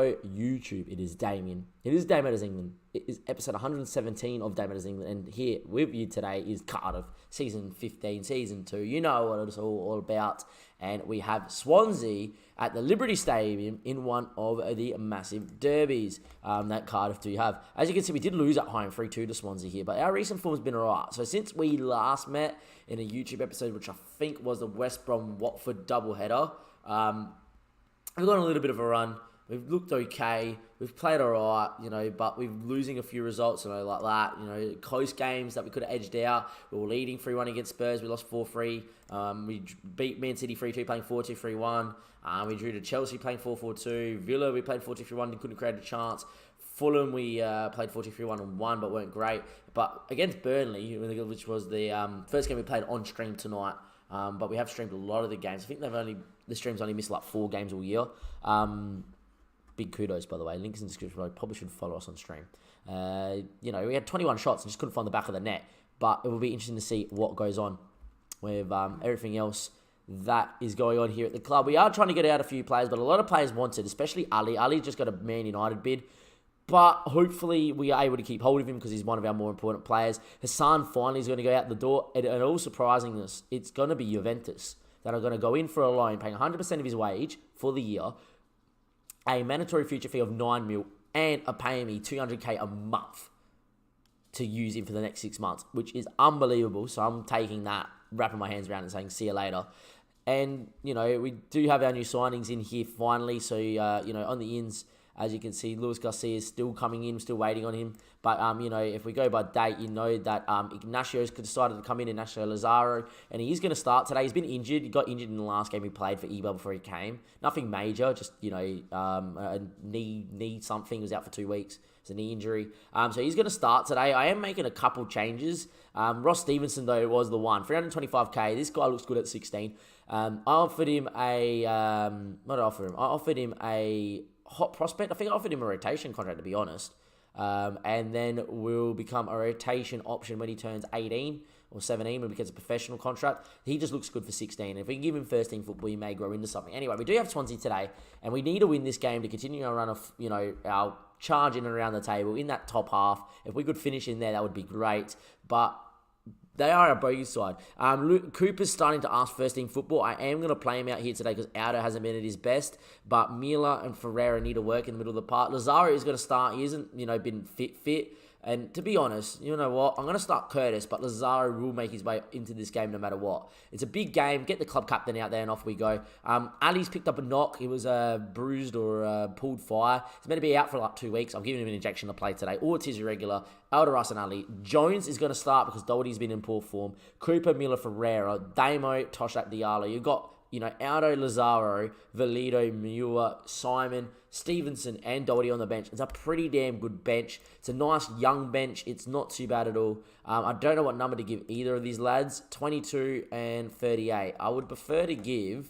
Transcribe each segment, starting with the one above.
Hello, YouTube. It is Damien. It is Dame Matters England. It is episode 117 of Dame Matters England. And here with you today is Cardiff, season 15, season 2. You know what it's all about. And we have Swansea at the Liberty Stadium in one of the massive derbies that Cardiff do have. As you can see, we did lose at home 3-2 to Swansea here, but our recent form has been alright. So since we last met in a YouTube episode, which I think was the West Brom-Watford doubleheader, we've got a little bit of a run. We've looked okay. We've played alright, but we're losing a few results, like that. Close games that we could have edged out. We were leading 3-1 against Spurs. We lost 4-3. We beat Man City 3-2, playing 4-2, 3-1. We drew to Chelsea, playing 4-4-2. Villa, we played 4-2, 3-1, and couldn't create a chance. Fulham, we played 4-2, 3-1 and won, but weren't great. But against Burnley, which was the first game we played on stream tonight, but we have streamed a lot of the games. I think the stream's only missed like 4 games all year. Big kudos, by the way. Links in the description below. Probably should follow us on stream. We had 21 shots and just couldn't find the back of the net. But it will be interesting to see what goes on with everything else that is going on here at the club. We are trying to get out a few players, but a lot of players wanted, especially Ali. Ali just got a Man United bid. But hopefully we are able to keep hold of him because he's one of our more important players. Hassan finally is going to go out the door. And all surprisingness, it's going to be Juventus that are going to go in for a loan, paying 100% of his wage for the year, a mandatory future fee of 9 mil, and are paying me 200k a month to use him for the next 6 months, which is unbelievable. So I'm taking that, wrapping my hands around and saying, see you later. And, we do have our new signings in here finally. So, on the ins, as you can see, Luis Garcia is still coming in, still waiting on him. But, if we go by date, that Ignacio's decided to come in, Ignacio Lazaro, and he is going to start today. He's been injured. He got injured in the last game he played for Ebel before he came. Nothing major, just, a knee something. He was out for 2 weeks. It's a knee injury. So he's going to start today. I am making a couple changes. Ross Stevenson, though, was the one. 325k. This guy looks good at 16. I offered him a... what did I offer him? I offered him a hot prospect. I think I offered him a rotation contract, to be honest. And then will become a rotation option when he turns 18 or 17 when he gets a professional contract. He just looks good for 16. If we can give him first team football, he may grow into something. Anyway, we do have Swansea today, and we need to win this game to continue our run of, our charge in and around the table in that top half. If we could finish in there, that would be great. But they are a bogey side. Cooper's starting to ask first team football. I am going to play him out here today because Aldo hasn't been at his best. But Mila and Ferreira need to work in the middle of the park. Lazaro is going to start. He hasn't, been fit. And to be honest, you know what? I'm going to start Curtis, but Lazaro will make his way into this game no matter what. It's a big game. Get the club captain out there and off we go. Ali's picked up a knock. He was bruised or pulled fire. He's meant to be out for like 2 weeks. I'm giving him an injection to play today. Ortiz irregular. Alderas and Ali. Jones is going to start because Doherty's been in poor form. Cooper, Miller, Ferreira. Damo, Toshack, Diallo. You've got Aldo, Lazaro, Valido, Muir, Simon, Stevenson, and Doherty on the bench. It's a pretty damn good bench. It's a nice young bench. It's not too bad at all. I don't know what number to give either of these lads. 22 and 38. I would prefer to give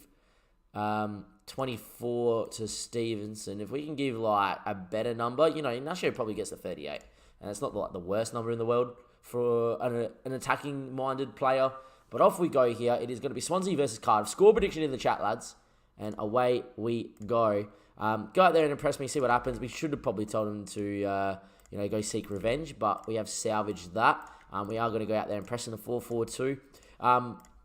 24 to Stevenson. If we can give like a better number, Ignacio probably gets the 38. And it's not like the worst number in the world for an attacking-minded player. But off we go here. It is going to be Swansea versus Cardiff. Score prediction in the chat, lads. And away we go. Go out there and impress me, see what happens. We should have probably told them to, go seek revenge. But we have salvaged that. We are going to go out there and press in a 4-4-2.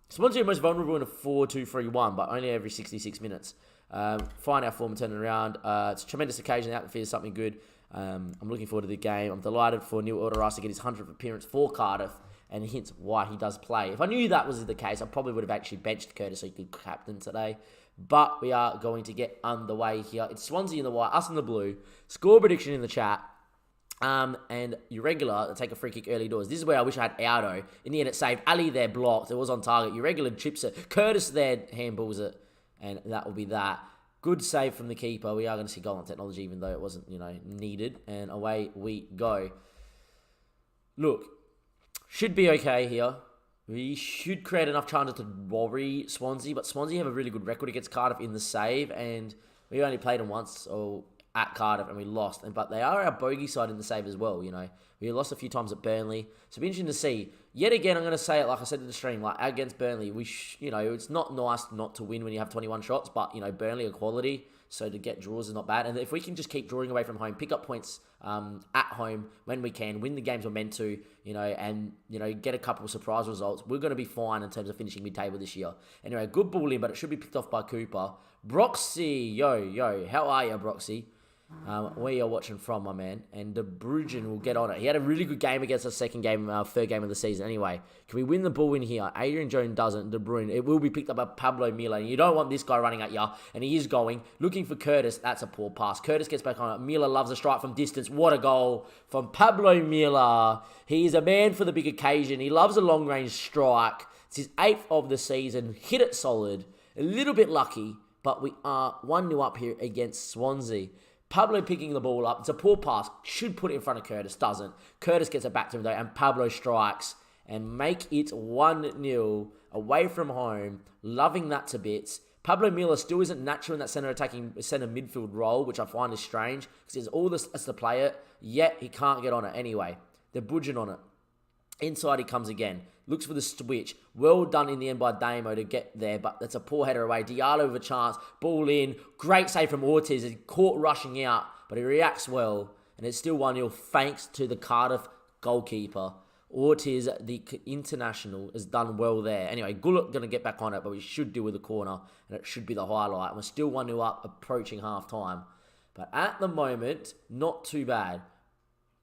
Swansea are most vulnerable in a 4-2-3-1, but only every 66 minutes. Find our form and turn it around. It's a tremendous occasion. The atmosphere is something good. I'm looking forward to the game. I'm delighted for Neil Alderas to get his 100th appearance for Cardiff. And hints why he does play. If I knew that was the case, I probably would have actually benched Curtis so he could captain today. But we are going to get underway here. It's Swansea in the white, us in the blue. Score prediction in the chat. And Irregular, take a free kick early doors. This is where I wish I had Aldo. In the end, it saved. Ali there blocked. It was on target. Irregular chips it. Curtis there handballs it. And that will be that. Good save from the keeper. We are going to see goal on technology, even though it wasn't, needed. And away we go. Look. Should be okay here. We should create enough chances to worry Swansea, but Swansea have a really good record against Cardiff in the save, and we only played them once at Cardiff, and we lost. But they are our bogey side in the save as well, We lost a few times at Burnley, so it'll be interesting to see. yet again, I'm going to say it like I said in the stream, like against Burnley, it's not nice not to win when you have 21 shots, but, Burnley are quality, so to get draws is not bad. And if we can just keep drawing away from home, pick up points at home when we can, win the games we're meant to, and, get a couple of surprise results, we're going to be fine in terms of finishing mid-table this year. Anyway, good ball in, but it should be picked off by Cooper. Broxy, yo, how are you, Broxy? Where you're watching from, my man. And De Bruyne will get on it. He had a really good game against the third game of the season. Anyway, can we win the ball in here? Adrian Jones doesn't. De Bruyne, it will be picked up by Pablo Miller. And you don't want this guy running at you. And he is going. Looking for Curtis. That's a poor pass. Curtis gets back on it. Miller loves a strike from distance. What a goal from Pablo Miller. He is a man for the big occasion. He loves a long-range strike. It's his 8th of the season. Hit it solid. A little bit lucky. But we are 1-0 up here against Swansea. Pablo picking the ball up. It's a poor pass. Should put it in front of Curtis. Doesn't. Curtis gets it back to him though. And Pablo strikes. And make it 1-0 away from home. Loving that to bits. Pablo Miller still isn't natural in that centre midfield role, which I find is strange. Because he has all this to play it. Yet he can't get on it anyway. They're budging on it. Inside he comes again. Looks for the switch. Well done in the end by DAMMO to get there, but that's a poor header away. Diallo with a chance. Ball in. Great save from Ortiz. He's caught rushing out, but he reacts well. And it's still 1-0 thanks to the Cardiff goalkeeper. Ortiz, the international, has done well there. Anyway, Gullit going to get back on it, but we should deal with the corner, and it should be the highlight. And we're still 1-0 up, approaching half-time. But at the moment, not too bad.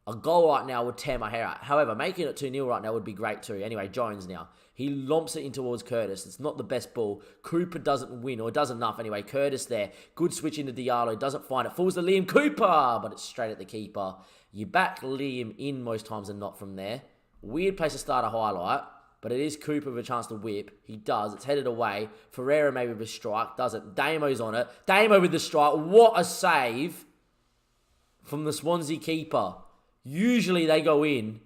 A goal right now would tear my hair out. However, making it 2-0 right now would be great too. Anyway, Jones now. He lomps it in towards Curtis. It's not the best ball. Cooper doesn't win, or does enough anyway. Curtis there. Good switch into Diallo. Doesn't find it. Falls to Liam Cooper, but it's straight at the keeper. You back Liam in most times and not from there. Weird place to start a highlight, but it is Cooper with a chance to whip. He does. It's headed away. Ferreira maybe with a strike. Doesn't. DAMMO's on it. DAMMO with the strike. What a save from the Swansea keeper. Usually they go in,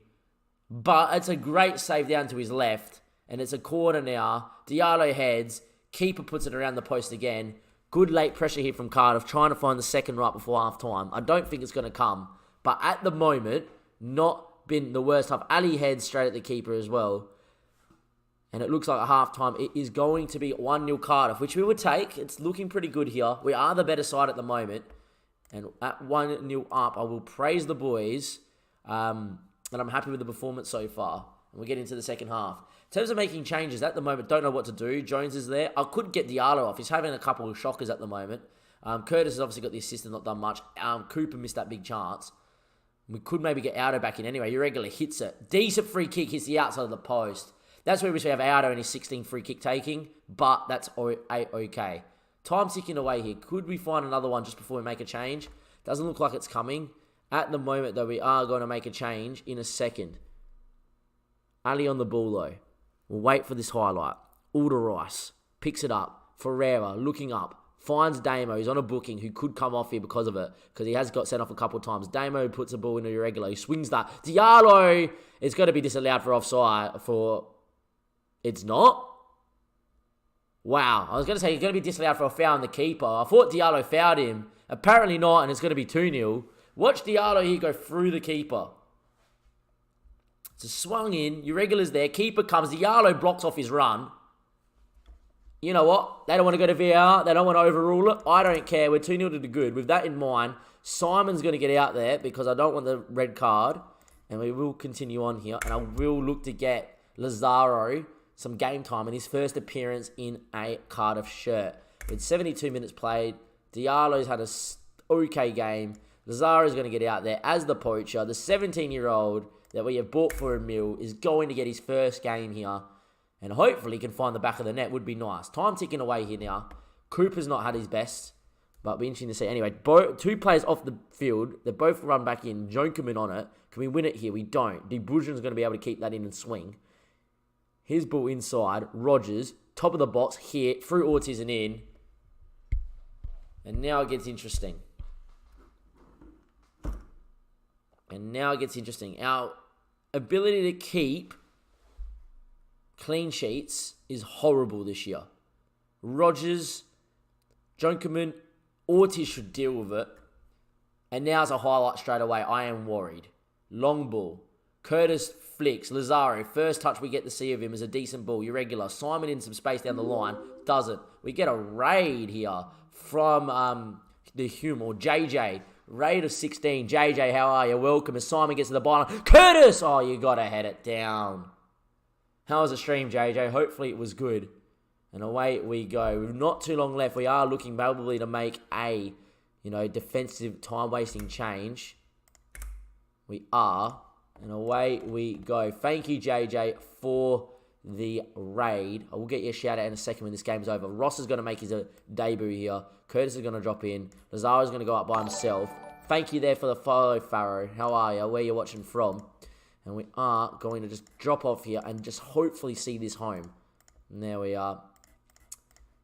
but it's a great save down to his left, and it's a corner now. Diallo heads, keeper puts it around the post again. Good late pressure here from Cardiff, trying to find the second right before half-time. I don't think it's going to come, but at the moment, not been the worst half. Ali heads straight at the keeper as well, and it looks like at half-time it is going to be 1-0 Cardiff, which we would take. It's looking pretty good here. We are the better side at the moment, and at 1-0 up, I will praise the boys. And I'm happy with the performance so far. And we get into the second half. In terms of making changes, at the moment, don't know what to do. Jones is there. I could get Diallo off. He's having a couple of shockers at the moment. Curtis has obviously got the assist and not done much. Cooper missed that big chance. We could maybe get Auto back in anyway. Irregular hits it. Decent free kick hits the outside of the post. That's where we should have Auto in his 16 free kick taking. But that's okay. Time ticking away here. Could we find another one just before we make a change? Doesn't look like it's coming. At the moment, though, we are going to make a change in a second. Ali on the ball, though. We'll wait for this highlight. Rice picks it up. Ferreira looking up. Finds DAMMO. He's on a booking who could come off here because of it. Because he has got sent off a couple of times. DAMMO puts the ball in irregular. He swings that. Diallo is going to be disallowed for offside. It's not? Wow. I was going to say he's going to be disallowed for a foul on the keeper. I thought Diallo fouled him. Apparently not, and it's going to be 2-0. Watch Diallo here go through the keeper. It's a swung in. Irregular's there. Keeper comes. Diallo blocks off his run. You know what? They don't want to go to VAR. They don't want to overrule it. I don't care. We're 2-0 to the good. With that in mind, Simon's going to get out there because I don't want the red card. And we will continue on here. And I will look to get Lazaro some game time in his first appearance in a Cardiff shirt. With 72 minutes played, Diallo's had a okay game. Lazaro's going to get out there as the poacher. The 17-year-old that we have bought for $1 is going to get his first game here. And hopefully can find the back of the net. Would be nice. Time ticking away here now. Cooper's not had his best. But it'll be interesting to see. Anyway, two players off the field. They both run back in. Jonkerman on it. Can we win it here? We don't. De Bruyne's going to be able to keep that in and swing. His ball inside. Rogers. Top of the box. Hit. Through Ortiz and in. And now it gets interesting. Our ability to keep clean sheets is horrible this year. Rogers, Jonkerman, Ortiz should deal with it. And now's a highlight straight away. I am worried. Long ball. Curtis flicks. Lazaro, first touch we get to see of him is a decent ball. Irregular. Simon in some space down the line. Doesn't. We get a raid here from the Hume or JJ. Raid of 16. JJ, how are you? Welcome. As Simon gets to the byline. Curtis! Oh, you got to head it down. How was the stream, JJ? Hopefully it was good. And away we go. With not too long left. We are looking probably to make a, defensive time-wasting change. We are. And away we go. Thank you, JJ, for the raid. I will get you a shout out in a second when this game's over. Ross is going to make his debut here. Curtis is going to drop in. Lazaro is going to go up by himself. Thank you there for the follow, Farrow. How are you? Where you watching from? And we are going to just drop off here and just hopefully see this home. And there we are.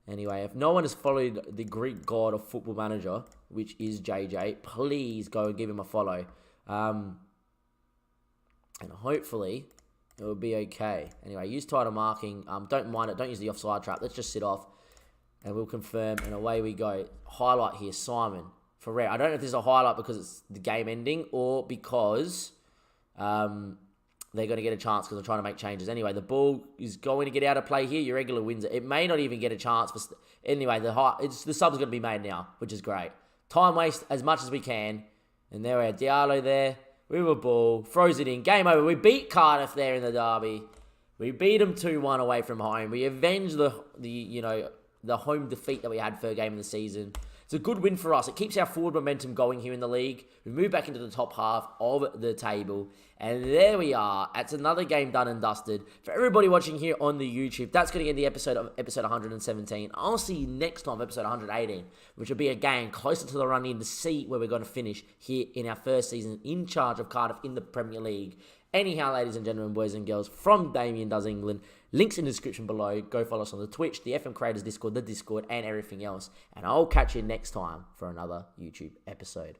Anyway, if no one has followed the Greek god of Football Manager, which is JJ, please go and give him a follow. And hopefully, it will be okay. Anyway, use title marking. Don't mind it. Don't use the offside trap. Let's just sit off. And we'll confirm. And away we go. Highlight here, Simon. For rare. I don't know if this is a highlight because it's the game ending or because they're going to get a chance because they're trying to make changes. Anyway, the ball is going to get out of play here. Your regular wins it. It may not even get a chance. Anyway, the sub's going to be made now, which is great. Time waste as much as we can. And there we are. Diallo there. With a ball, throws it in, game over. We beat Cardiff there in the derby. We beat them 2-1 away from home. We avenged the home defeat that we had for a game of the season. It's a good win for us. It keeps our forward momentum going here in the league. We move back into the top half of the table. And there we are. That's another game done and dusted. For everybody watching here on the YouTube, that's going to end the episode 117. I'll see you next time, episode 118, which will be a game closer to the run-in to see where we're going to finish here in our first season in charge of Cardiff in the Premier League. Anyhow, ladies and gentlemen, boys and girls, from Damien Does England, links in the description below. Go follow us on the Twitch, the FM Creators Discord, the Discord, and everything else. And I'll catch you next time for another YouTube episode.